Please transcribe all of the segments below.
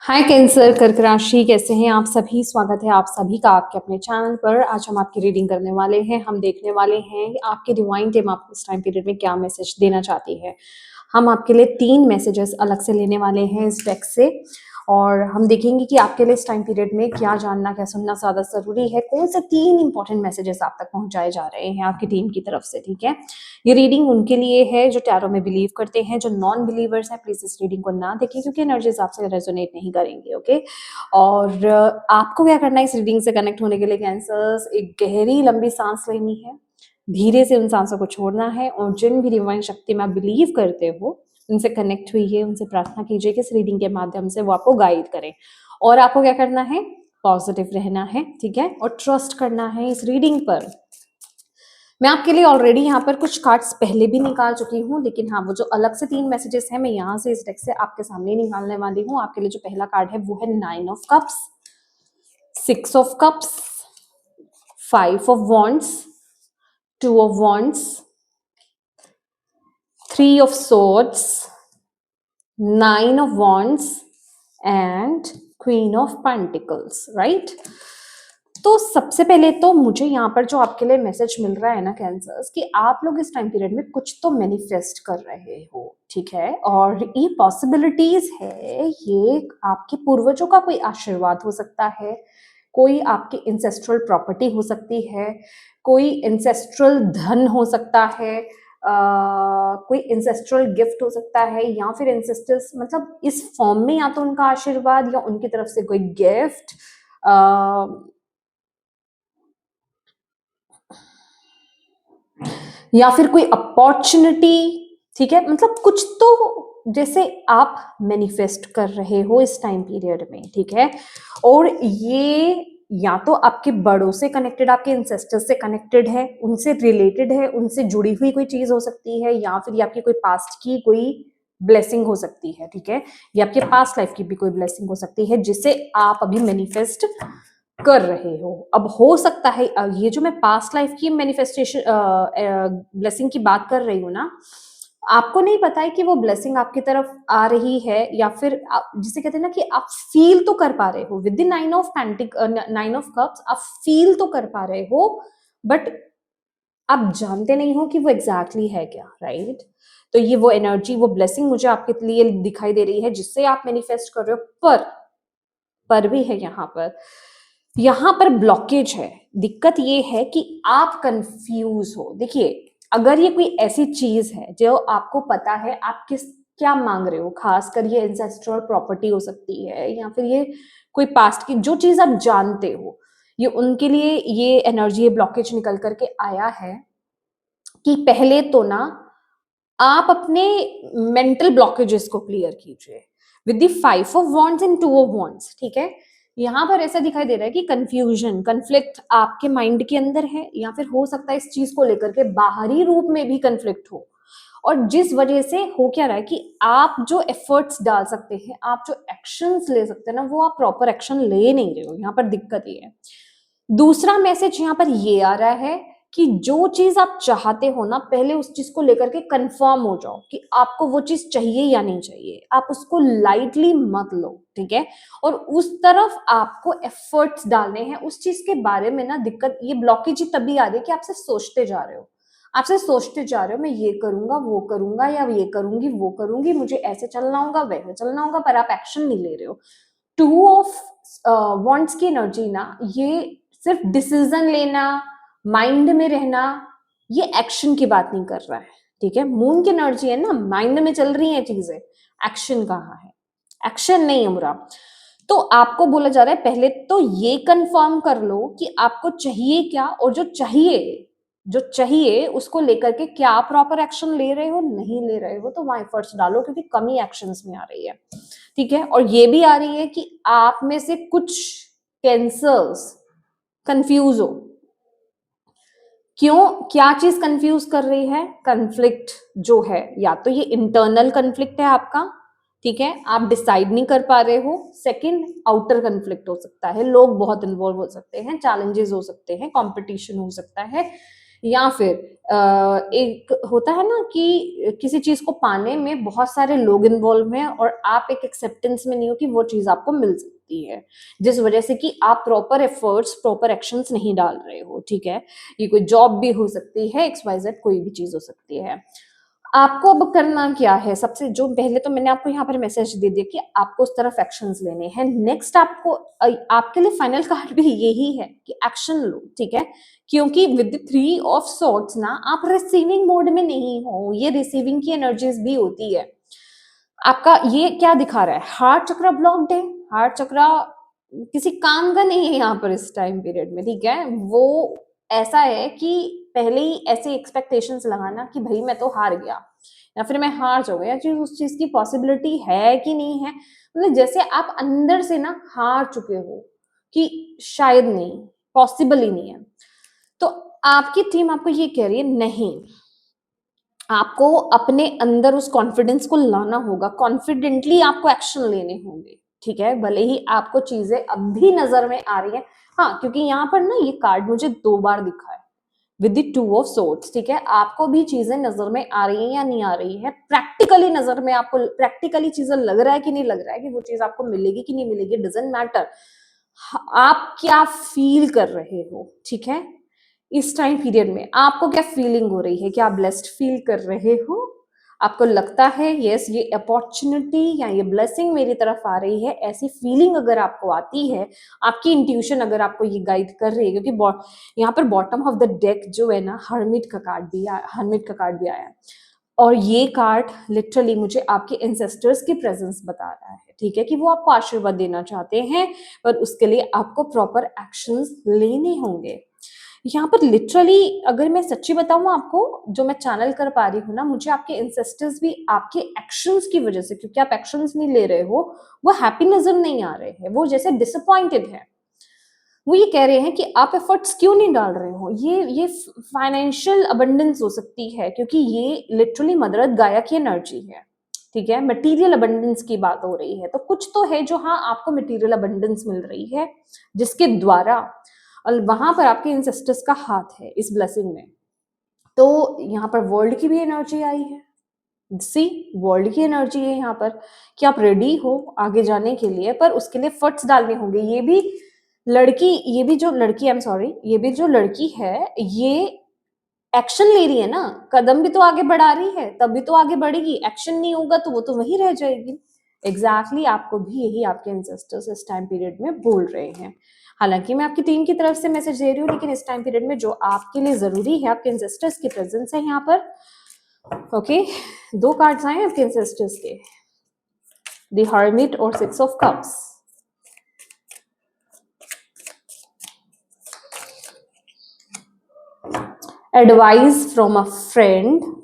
हाय cancer कर्क राशि, कैसे हैं आप सभी। स्वागत है आप सभी का आपके अपने चैनल पर। आज हम आपकी रीडिंग करने वाले हैं। हम देखने वाले हैं कि आपके डिवाइन टीम आपको इस टाइम पीरियड में क्या मैसेज देना चाहती है। हम आपके लिए 3 मैसेजेस अलग से लेने वाले हैं इस डेक से, और हम देखेंगे कि आपके लिए इस टाइम पीरियड में क्या जानना क्या सुनना ज्यादा जरूरी है। कौन से 3 इंपॉर्टेंट मैसेजेस आप तक पहुंचाए जा रहे हैं आपकी टीम की तरफ से। ठीक है, ये रीडिंग उनके लिए है जो टैरो में बिलीव करते हैं। जो नॉन बिलीवर्स हैं प्लीज इस रीडिंग को ना देखें, क्योंकि एनर्जीज आपसे रेजोनेट नहीं करेंगे। ओके, और आपको क्या करना है इस रीडिंग से कनेक्ट होने के लिए कैंसर्स, एक गहरी लंबी सांस लेनी है, धीरे से उन सांसों को छोड़ना है, और जिन भी डिवाइन शक्ति में आप बिलीव करते हो उनसे कनेक्ट हुई है, उनसे प्रार्थना कीजिए कि इस रीडिंग के माध्यम से वो आपको गाइड करें। और आपको क्या करना है, पॉजिटिव रहना है, ठीक है, और ट्रस्ट करना है इस रीडिंग पर। मैं आपके लिए ऑलरेडी यहाँ पर कुछ कार्ड्स पहले भी निकाल चुकी हूँ, लेकिन हाँ, वो जो अलग से 3 मैसेजेस हैं मैं यहाँ से इस डेक से आपके सामने निकालने वाली हूँ। आपके लिए जो पहला कार्ड है वो है 9 of cups, 6 of cups, 5 of wands, 2 of wands, 3 of swords, 9 of wands and queen of pentacles, right? तो सबसे पहले तो मुझे यहाँ पर जो आपके लिए मैसेज मिल रहा है ना कैंसर्स, कि आप लोग इस टाइम पीरियड में कुछ तो मैनिफेस्ट कर रहे हो, ठीक है, और ये पॉसिबिलिटीज है, ये आपके पूर्वजों का कोई आशीर्वाद हो सकता है, कोई आपकी इंसेस्ट्रल प्रॉपर्टी हो सकती है, कोई इंसेस्ट्रल धन हो सकता है, कोई इंसेस्ट्रल गिफ्ट हो सकता है, या फिर इंसेस्टर्स मतलब इस फॉर्म में या तो उनका आशीर्वाद या उनकी तरफ से कोई गिफ्ट, या फिर कोई अपॉर्चुनिटी, ठीक है, मतलब कुछ तो जैसे आप मैनिफेस्ट कर रहे हो इस टाइम पीरियड में, ठीक है। और ये या तो आपके बड़ों से कनेक्टेड, आपके इंसेस्टर्स से कनेक्टेड है, उनसे रिलेटेड है, उनसे जुड़ी हुई कोई चीज हो सकती है, या फिर ये आपकी कोई पास्ट की कोई ब्लेसिंग हो सकती है, ठीक है, ये आपके पास्ट लाइफ की भी कोई ब्लेसिंग हो सकती है जिसे आप अभी मैनिफेस्ट कर रहे हो। अब हो सकता है ये जो मैं पास्ट लाइफ की मैनिफेस्टेशन ब्लेसिंग की बात कर रही हूँ ना, आपको नहीं पता है कि वो ब्लेसिंग आपकी तरफ आ रही है, या फिर जिसे कहते हैं ना कि आप फील तो कर पा रहे हो विद द 9 ऑफ कप्स, आप फील तो कर पा रहे हो, बट आप जानते नहीं हो कि वो एग्जैक्टली है क्या, राइट? तो ये वो एनर्जी, वो ब्लेसिंग मुझे आपके लिए दिखाई दे रही है जिससे आप मैनिफेस्ट कर रहे हो। पर भी है यहाँ पर ब्लॉकेज है। दिक्कत ये है कि आप कंफ्यूज हो। देखिए, अगर ये कोई ऐसी चीज है जो आपको पता है आप क्या मांग रहे हो, खासकर ये एंसेस्ट्रल प्रॉपर्टी हो सकती है, या फिर ये कोई पास्ट की जो चीज आप जानते हो, ये उनके लिए ये एनर्जी, ये ब्लॉकेज निकल करके आया है कि पहले तो ना आप अपने मेंटल ब्लॉकेजेस को क्लियर कीजिए with the 5 of wands and 2 of wands, ठीक है। यहाँ पर ऐसा दिखाई दे रहा है कि कंफ्यूजन, कन्फ्लिक्ट आपके माइंड के अंदर है, या फिर हो सकता है इस चीज को लेकर के बाहरी रूप में भी कन्फ्लिक्ट हो, और जिस वजह से हो क्या रहा है कि आप जो एफर्ट्स डाल सकते हैं, आप जो एक्शंस ले सकते हैं ना, वो आप प्रॉपर एक्शन ले नहीं रहे हो। यहाँ पर दिक्कत ये है। दूसरा मैसेज यहाँ पर ये आ रहा है कि जो चीज आप चाहते हो ना, पहले उस चीज को लेकर के कंफर्म हो जाओ कि आपको वो चीज चाहिए या नहीं चाहिए। आप उसको लाइटली मत लो, ठीक है, और उस तरफ आपको एफर्ट्स डालने हैं उस चीज के बारे में ना। दिक्कत ये ब्लॉकेज ही तभी आ रही है कि आपसे सोचते जा रहे हो, आपसे सोचते जा रहे हो, मैं ये करूंगा वो करूंगा, या ये करूंगी वो करूंगी, मुझे ऐसे चलना होगा वैसे चलना होगा, पर आप एक्शन नहीं ले रहे हो। 2 ऑफ वॉन्ट्स की एनर्जी ना, ये सिर्फ डिसीजन लेना, माइंड में रहना, ये एक्शन की बात नहीं कर रहा है, ठीक है। मून की एनर्जी है ना, माइंड में चल रही है चीजें, एक्शन कहाँ है, एक्शन नहीं है मुरा। तो आपको बोला जा रहा है पहले तो ये कंफर्म कर लो कि आपको चाहिए क्या, और जो चाहिए उसको लेकर के क्या आप प्रॉपर एक्शन ले रहे हो, नहीं ले रहे हो तो वहां एफर्ट्स डालो, क्योंकि कमी एक्शंस में आ रही है, ठीक है। और ये भी आ रही है कि आप में से कुछ कैंसर्स कंफ्यूज हो। क्यों, क्या चीज कंफ्यूज कर रही है? कन्फ्लिक्ट जो है, या तो ये इंटरनल कन्फ्लिक्ट है आपका, ठीक है, आप डिसाइड नहीं कर पा रहे हो। सेकंड, आउटर कन्फ्लिक्ट हो सकता है, लोग बहुत इन्वॉल्व हो सकते हैं, चैलेंजेस हो सकते हैं, कंपटीशन हो सकता है, या फिर एक होता है ना कि किसी चीज को पाने में बहुत सारे लोग इन्वॉल्व हैं और आप एक एक्सेप्टेंस में नहीं हो कि वो चीज आपको मिल सकती है, जिस वजह से कि आप प्रॉपर एफर्ट्स प्रॉपर एक्शंस नहीं डाल रहे हो, ठीक है। ये कोई जॉब भी हो सकती है, XYZ कोई भी चीज हो सकती है। आपको अब करना क्या है, सबसे जो पहले तो मैंने आपको यहाँ पर मैसेज दे दिया कि आपको उस तरफ एक्शंस लेने हैं। नेक्स्ट आपको आपके लिए फाइनल कार्ड भी यही है कि एक्शन लो, ठीक है। क्योंकि विद 3 ऑफ सॉर्ड्स ना आप रिसीविंग मोड में नहीं हो, ये रिसीविंग की एनर्जीज भी होती है। आपका ये क्या दिखा रहा है, हार्ट चक्र ब्लॉक्ड है। हार्ट चक्र किसी काम का नहीं है यहाँ पर इस टाइम पीरियड में, ठीक है। वो ऐसा है कि पहले ही ऐसे एक्सपेक्टेशंस लगाना कि भाई मैं तो हार गया या फिर मैं हार जाऊंगा, या चीज उस चीज की पॉसिबिलिटी है कि नहीं है, मतलब जैसे आप अंदर से ना हार चुके हो कि शायद नहीं, पॉसिबल ही नहीं है। तो आपकी टीम आपको ये कह रही है नहीं, आपको अपने अंदर उस कॉन्फिडेंस को लाना होगा, कॉन्फिडेंटली आपको एक्शन लेने होंगे, ठीक है। भले ही आपको चीजें अब भी नजर में आ रही है, हाँ, क्योंकि यहाँ पर ना ये कार्ड मुझे 2 बार दिखा है विद द 2 ऑफ सोर्ड्स, ठीक है। आपको भी चीजें नजर में आ रही है या नहीं आ रही है, प्रैक्टिकली नजर में आपको प्रैक्टिकली चीजें लग रहा है कि नहीं लग रहा है कि वो चीज आपको मिलेगी कि नहीं मिलेगी, डजंट मैटर। आप क्या फील कर रहे हो, ठीक है। इस टाइम पीरियड में आपको क्या फीलिंग हो रही है, क्या आप ब्लेस्ड फील कर रहे हो, आपको लगता है यस ये अपॉर्चुनिटी या ये ब्लेसिंग मेरी तरफ आ रही है, ऐसी फीलिंग अगर आपको आती है, आपकी इंट्यूशन अगर आपको ये गाइड कर रही है, क्योंकि यहाँ पर बॉटम ऑफ द डेक जो है ना, हर्मिट का कार्ड भी आया, और ये कार्ड लिटरली मुझे आपके एंसेस्टर्स की प्रेजेंस बता रहा है, ठीक है, कि वो आपको आशीर्वाद देना चाहते हैं, पर उसके लिए आपको प्रॉपर एक्शंस लेने होंगे। यहाँ पर लिटरली अगर मैं सच्ची बताऊं आपको, जो मैं चैनल कर पा रही हूँ ना, मुझे आपके इंसेस्टर्स भी आपके एक्शंस की वजह से, क्योंकि आप एक्शंस नहीं ले रहे हो, वो हैप्पी नजर नहीं आ रहे हैं, वो जैसे डिसअपॉइंटेड है। वो ये कह रहे हैं कि आप एफर्ट्स क्यों नहीं डाल रहे हो। ये फाइनेंशियल अबंडेंस हो सकती है, क्योंकि ये लिटरली मदरत गाया की एनर्जी है, ठीक है। मटेरियल अबंडेंस की बात हो रही है, तो कुछ तो है जो हाँ आपको मटेरियल अबंडेंस मिल रही है, जिसके द्वारा, और वहां पर आपके इंसेस्टर्स का हाथ है इस ब्लेसिंग में। तो यहाँ पर वर्ल्ड की भी एनर्जी आई है, सी वर्ल्ड की एनर्जी है यहाँ पर, कि आप रेडी हो आगे जाने के लिए, पर उसके लिए फट्स डालने होंगे। ये भी जो लड़की, आई एम सॉरी, ये भी जो लड़की है, ये एक्शन ले रही है ना, कदम भी तो आगे बढ़ा रही है, तब भी तो आगे बढ़ेगी। एक्शन नहीं होगा तो वो तो वहीं रह जाएगी। एग्जैक्टली आपको भी यही आपके एंसेस्टर्स इस टाइम पीरियड में बोल रहे हैं। हालांकि मैं आपकी टीम की तरफ से मैसेज दे रही हूँ, लेकिन इस टाइम पीरियड में जो आपके लिए जरूरी है, आपके एंसेस्टर्स की प्रेजेंस है यहाँ पर। ओके, 2 कार्ड्स आए हैं आपके एंसेस्टर्स के, द हर्मिट और 6 of cups. Advice from a friend,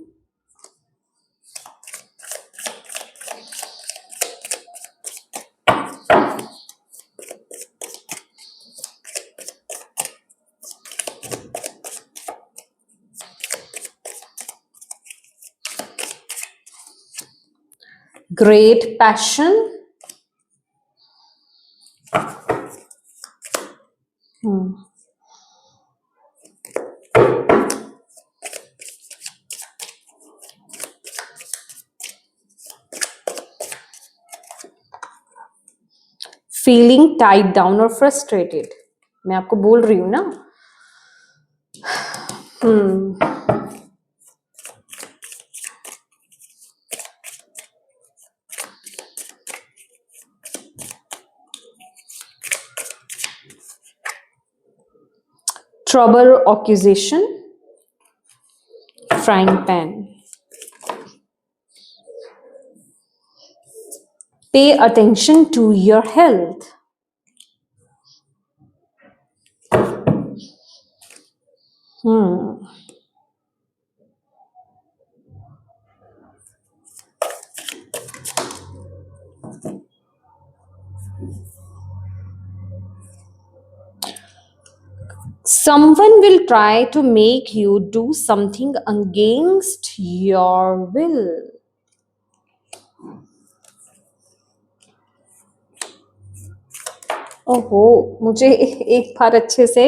great passion, feeling tied down और फ्रस्ट्रेटेड। मैं आपको बोल रही हूँ ना, trouble or accusation, frying pan, pay attention to your health, someone will try to make you do something against your will। ओहो, मुझे एक बार अच्छे से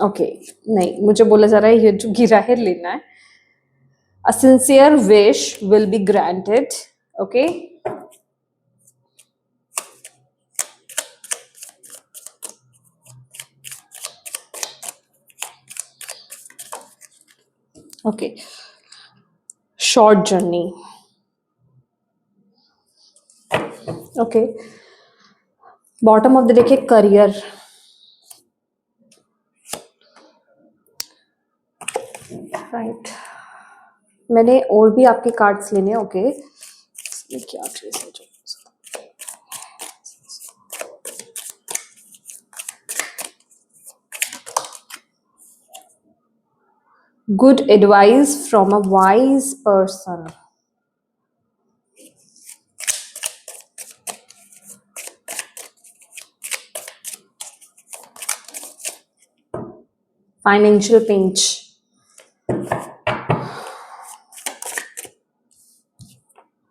ओके, नहीं, मुझे बोला जा रहा है ये जो गिरा है लेना है। A sincere wish will be granted. Okay. Okay. Short journey. Okay. Bottom of the deck है career. Right. मैंने और भी आपके कार्ड्स लेने हैं। ओके, क्या चीज है जो good advice from a wise person. Financial pinch.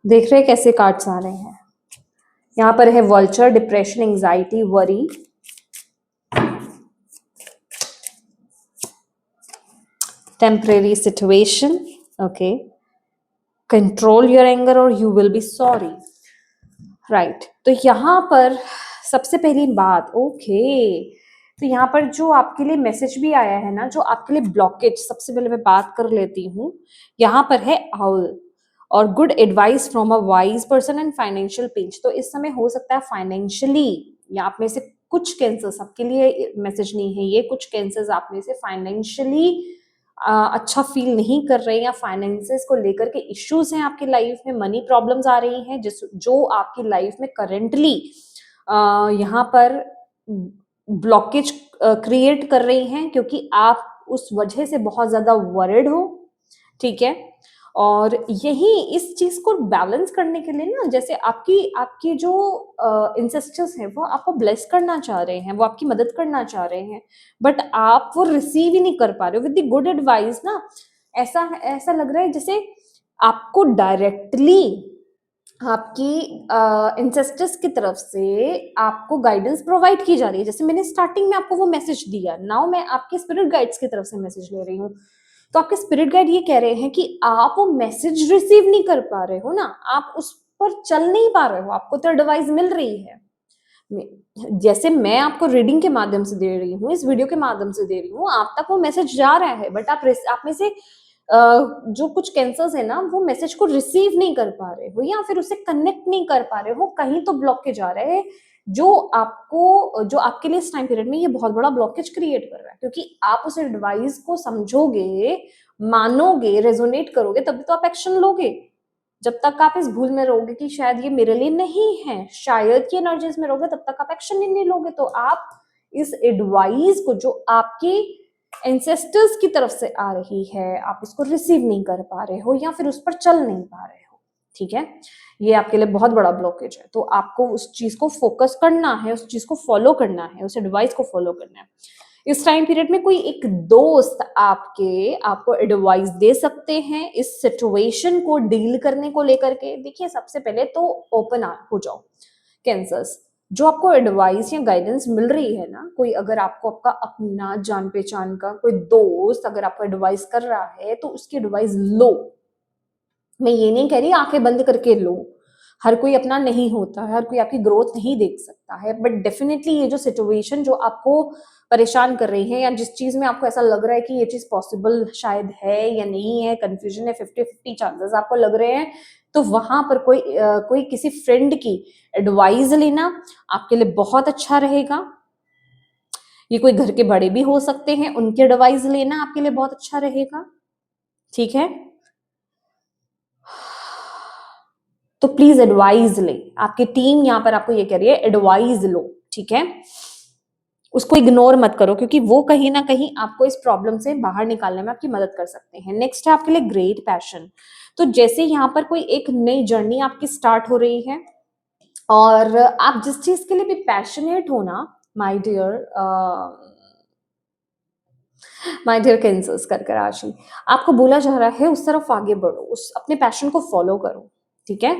देख रहे हैं कैसे कार्ड्स आ रहे हैं। यहाँ पर है vulture, depression, anxiety, worry, temporary situation, okay, control your anger और you will be sorry. Right, तो यहाँ पर सबसे पहली बात, ओके, तो यहाँ पर जो आपके लिए मैसेज भी आया है ना, जो आपके लिए ब्लॉकेज, सबसे पहले मैं बात कर लेती हूँ। यहाँ पर है आउल और good advice from a wise person and financial pinch. तो इस समय हो सकता है फाइनेंशियली, या आप में से कुछ कैंसर्स, आपके लिए मैसेज नहीं है ये, कुछ कैंसर्स आप में से फाइनेंशियली अच्छा फील नहीं कर रहे हैं, या फाइनेंसेस को लेकर के इश्यूज हैं आपकी लाइफ में, मनी प्रॉब्लम्स आ रही हैं जो आपकी लाइफ में करेंटली यहाँ पर ब्लॉकेज क्रिएट कर रही हैं, क्योंकि आप उस वजह से बहुत ज्यादा वरिड हो। ठीक है, और यही इस चीज को बैलेंस करने के लिए ना, जैसे आपकी जो इंसेस्टर्स हैं वो आपको ब्लेस करना चाह रहे हैं, वो आपकी मदद करना चाह रहे हैं, बट आप वो रिसीव ही नहीं कर पा रहे हो विद द गुड एडवाइस ना। ऐसा ऐसा लग रहा है जैसे आपको डायरेक्टली आपकी इंसेस्टर्स की तरफ से आपको गाइडेंस प्रोवाइड की जा रही है। जैसे मैंने स्टार्टिंग में आपको वो मैसेज दिया, नाउ मैं आपके स्पिरिट गाइड्स की तरफ से मैसेज ले रही हूँ। तो आपके स्पिरिट गाइड ये कह रहे हैं कि आप वो मैसेज रिसीव नहीं कर पा रहे हो ना, आप उस पर चल नहीं पा रहे हो, आपको तो एडवाइस मिल रही है। जैसे मैं आपको रीडिंग के माध्यम से दे रही हूँ, इस वीडियो के माध्यम से दे रही हूँ, आप तक वो मैसेज जा रहा है, बट आप में से जो कुछ कैंसर्स है ना, वो मैसेज को रिसीव नहीं कर पा रहे हो, या फिर उससे कनेक्ट नहीं कर पा रहे हो, कहीं तो ब्लॉकेज आ रहे हैं जो आपके लिए इस टाइम पीरियड में ये बहुत बड़ा ब्लॉकेज क्रिएट कर रहा है, क्योंकि आप उस एडवाइस को समझोगे, मानोगे, रेजोनेट करोगे, तभी तो आप एक्शन लोगे। जब तक आप इस भूल में रहोगे कि शायद ये मेरे लिए नहीं है, शायद की एनर्जीज में रहोगे, तब तक आप एक्शन नहीं लोगे। तो आप इस एडवाइस को जो आपके एंसेस्टर्स की तरफ से आ रही है, आप इसको रिसीव नहीं कर पा रहे हो, या फिर उस पर चल नहीं पा रहे हो। ठीक है, ये आपके लिए बहुत बड़ा ब्लॉकेज है। तो आपको उस चीज को फोकस करना है, उस चीज को फॉलो करना है, उस एडवाइस को फॉलो करना है। इस टाइम पीरियड में कोई एक दोस्त आपको एडवाइस दे सकते हैं इस सिचुएशन को डील करने को लेकर के। देखिए, सबसे पहले तो ओपन हो जाओ कैंसर्स। जो आपको एडवाइस या गाइडेंस मिल रही है ना, कोई अगर आपको आपका अपना जान पहचान का कोई दोस्त अगर आपको एडवाइस कर रहा है, तो उसकी एडवाइस लो। मैं ये नहीं कह रही आंखें बंद करके लो, हर कोई अपना नहीं होता है, हर कोई आपकी ग्रोथ नहीं देख सकता है, बट डेफिनेटली ये जो सिचुएशन जो आपको परेशान कर रही है, या जिस चीज में आपको ऐसा लग रहा है कि ये चीज पॉसिबल शायद है या नहीं है, कंफ्यूजन है, 50-50 चांसेस आपको लग रहे हैं, तो वहां पर कोई किसी फ्रेंड की एडवाइस लेना आपके लिए बहुत अच्छा रहेगा। ये कोई घर के बड़े भी हो सकते हैं, उनकी एडवाइस लेना आपके लिए बहुत अच्छा रहेगा। ठीक है, तो प्लीज एडवाइस ले, आपकी टीम यहाँ पर आपको ये कह रही है एडवाइस लो। ठीक है, उसको इग्नोर मत करो, क्योंकि वो कहीं ना कहीं आपको इस प्रॉब्लम से बाहर निकालने में आपकी मदद कर सकते हैं। नेक्स्ट है आपके लिए ग्रेट पैशन। तो जैसे यहाँ पर कोई एक नई जर्नी आपकी स्टार्ट हो रही है, और आप जिस चीज के लिए भी पैशनेट हो ना, माय डियर कैंसर्स कर राशि, आपको बोला जा रहा है उस तरफ आगे बढ़ो, उस अपने पैशन को फॉलो करो। ठीक है।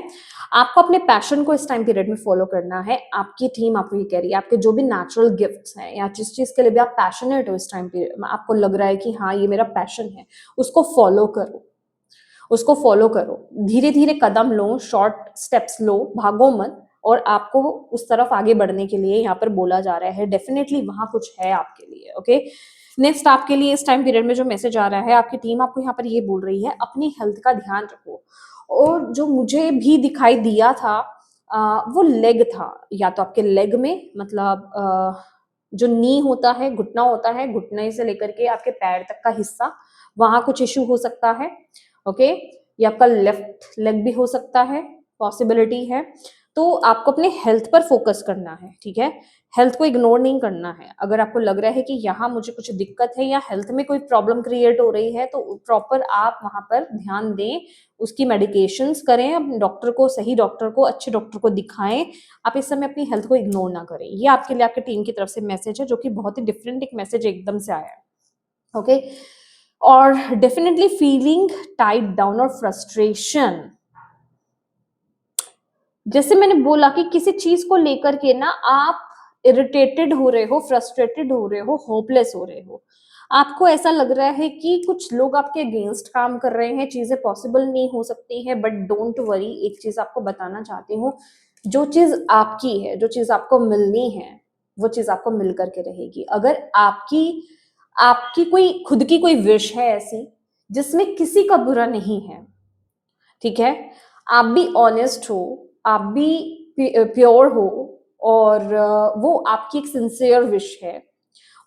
आपको अपने पैशन को इस टाइम पीरियड में फॉलो करना है। आपकी टीम आपको ये कह रही है, आपके जो भी नेचुरल गिफ्ट्स हैं या जिस चीज के लिए भी आप पैशनेट हो इस टाइम पीरियड में, आपको लग रहा है कि हाँ ये मेरा पैशन है, उसको फॉलो करो, उसको फॉलो करो। धीरे धीरे कदम लो, शॉर्ट स्टेप्स लो, भागो मत। और आपको उस तरफ आगे बढ़ने के लिए यहाँ पर बोला जा रहा है, डेफिनेटली वहां कुछ है आपके लिए। ओके, नेक्स्ट आपके लिए इस टाइम पीरियड में जो मैसेज आ रहा है, आपकी टीम आपको यहाँ पर ये बोल रही है, अपनी हेल्थ का ध्यान रखो। और जो मुझे भी दिखाई दिया था वो लेग था, या तो आपके लेग में, मतलब जो नी होता है, घुटना होता है, घुटने से लेकर के आपके पैर तक का हिस्सा, वहां कुछ इश्यू हो सकता है। ओके, ये आपका लेफ्ट लेग भी हो सकता है, पॉसिबिलिटी है। तो आपको अपने हेल्थ पर फोकस करना है, ठीक है। हेल्थ को इग्नोर नहीं करना है। अगर आपको लग रहा है कि यहाँ मुझे कुछ दिक्कत है या हेल्थ में कोई प्रॉब्लम क्रिएट हो रही है, तो प्रॉपर आप वहां पर ध्यान दें, उसकी मेडिकेशंस करें, अपने डॉक्टर को, सही डॉक्टर को, अच्छे डॉक्टर को दिखाएं। आप इस समय अपनी हेल्थ को इग्नोर ना करें। ये आपके लिए आपकी टीम की तरफ से मैसेज है, जो कि बहुत ही डिफरेंट एक मैसेज एकदम से आया है। ओके, और डेफिनेटली फीलिंग टाइड डाउन और फ्रस्ट्रेशन, जैसे मैंने बोला कि किसी चीज को लेकर के ना आप इरिटेटेड हो रहे हो, फ्रस्ट्रेटेड हो रहे हो, होपलेस हो रहे हो। आपको ऐसा लग रहा है कि कुछ लोग आपके अगेंस्ट काम कर रहे हैं, चीजें पॉसिबल नहीं हो सकती हैं। बट डोंट वरी, एक चीज आपको बताना चाहती हूँ, जो चीज आपकी है, जो चीज आपको मिलनी है, वो चीज आपको मिल करके रहेगी। अगर आपकी आपकी कोई खुद की कोई विश है ऐसी जिसमें किसी का बुरा नहीं है, ठीक है, आप भी ऑनेस्ट हो, आप भी प्योर हो, और वो आपकी एक सिंसियर विश है,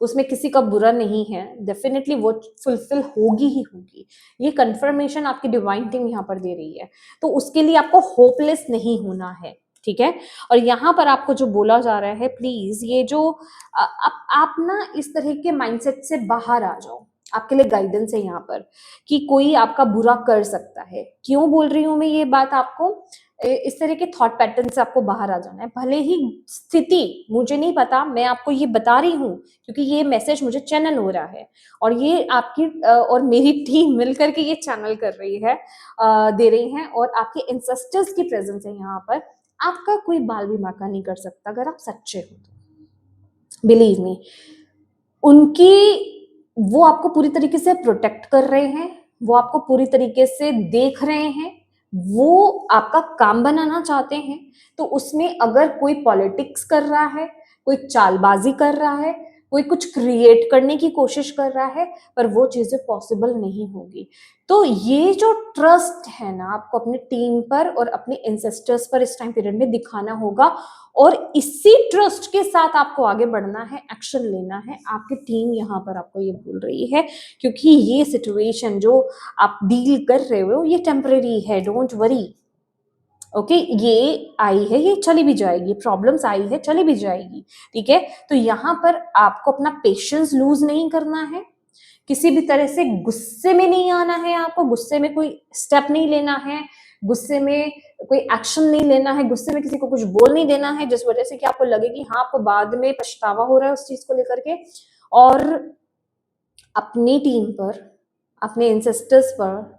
उसमें किसी का बुरा नहीं है, डेफिनेटली वो फुलफिल होगी ही होगी। ये कंफर्मेशन आपकी डिवाइन टीम यहाँ पर दे रही है। तो उसके लिए आपको होपलेस नहीं होना है, ठीक है। और यहाँ पर आपको जो बोला जा रहा है, प्लीज ये जो आप ना इस तरह के माइंडसेट से बाहर आ जाओ। आपके लिए गाइडेंस है यहाँ पर कि कोई आपका बुरा कर सकता है। क्यों बोल रही हूं मैं ये बात आपको, इस तरह के थॉट पैटर्न से आपको बाहर आ जाना है। भले ही स्थिति मुझे नहीं पता, मैं आपको ये बता रही हूँ क्योंकि ये मैसेज मुझे चैनल हो रहा है, और ये आपकी और मेरी टीम मिलकर के ये चैनल कर रही है, दे रही है। और आपके एंसेस्टर्स की प्रेजेंस है यहाँ पर। आपका कोई बाल भी बांका नहीं कर सकता अगर आप सच्चे हो तो, बिलीव मी। उनकी वो आपको पूरी तरीके से प्रोटेक्ट कर रहे हैं, वो आपको पूरी तरीके से देख रहे हैं, वो आपका काम बनाना चाहते हैं। तो उसमें अगर कोई पॉलिटिक्स कर रहा है, कोई चालबाजी कर रहा है, कोई कुछ क्रिएट करने की कोशिश कर रहा है, पर वो चीजें पॉसिबल नहीं होगी। तो ये जो ट्रस्ट है ना, आपको अपनी टीम पर और अपने एंसेस्टर्स पर इस टाइम पीरियड में दिखाना होगा। और इसी ट्रस्ट के साथ आपको आगे बढ़ना है, एक्शन लेना है। आपकी टीम यहाँ पर आपको ये बोल रही है, क्योंकि ये सिचुएशन जो आप डील कर रहे हो ये टेम्परेरी है, डोंट वरी। ओके, ये आई है, ये चली भी जाएगी, प्रॉब्लम्स आई है, चली भी जाएगी, ठीक है। तो यहाँ पर आपको अपना पेशेंस लूज नहीं करना है, किसी भी तरह से गुस्से में नहीं आना है, आपको गुस्से में कोई स्टेप नहीं लेना है, गुस्से में कोई एक्शन नहीं लेना है, गुस्से में किसी को कुछ बोल नहीं देना है जिस वजह से कि आपको लगे कि हाँ आपको बाद में पछतावा हो रहा है उस चीज को लेकर के। और अपनी टीम पर, अपने एंसेस्टर्स पर,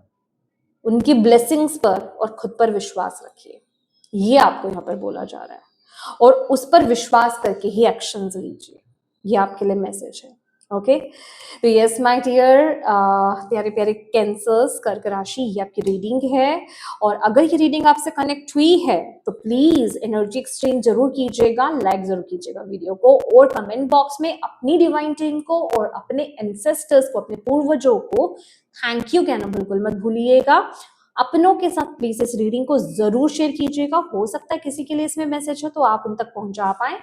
उनकी ब्लेसिंग्स पर और खुद पर विश्वास रखिए। ये आपको यहाँ पर बोला जा रहा है, और उस पर विश्वास करके ही एक्शंस लीजिए। ये आपके लिए मैसेज है। ओके, तो यस माय डियर प्यारे प्यारे कैंसर्स, कर्क राशि, ये आपकी रीडिंग है। और अगर ये रीडिंग आपसे कनेक्ट हुई है तो प्लीज एनर्जी एक्सचेंज जरूर कीजिएगा, लाइक जरूर कीजिएगा वीडियो को, और कमेंट बॉक्स में अपनी डिवाइन टीम को और अपने एंसेस्टर्स को, अपने पूर्वजों को थैंक यू कहना बिल्कुल मत भूलिएगा। अपनों के साथ प्लीज इस रीडिंग को जरूर शेयर कीजिएगा। हो सकता है किसी के लिए इसमें मैसेज हो तो आप उन तक पहुंचा पाए,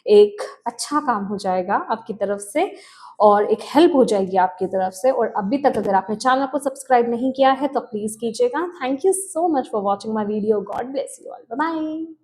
एक अच्छा काम हो जाएगा आपकी तरफ से, और एक हेल्प हो जाएगी आपकी तरफ से। और अभी तक अगर आपने चैनल को सब्सक्राइब नहीं किया है तो प्लीज कीजिएगा। Thank you so much for watching my video. God bless you all, bye bye.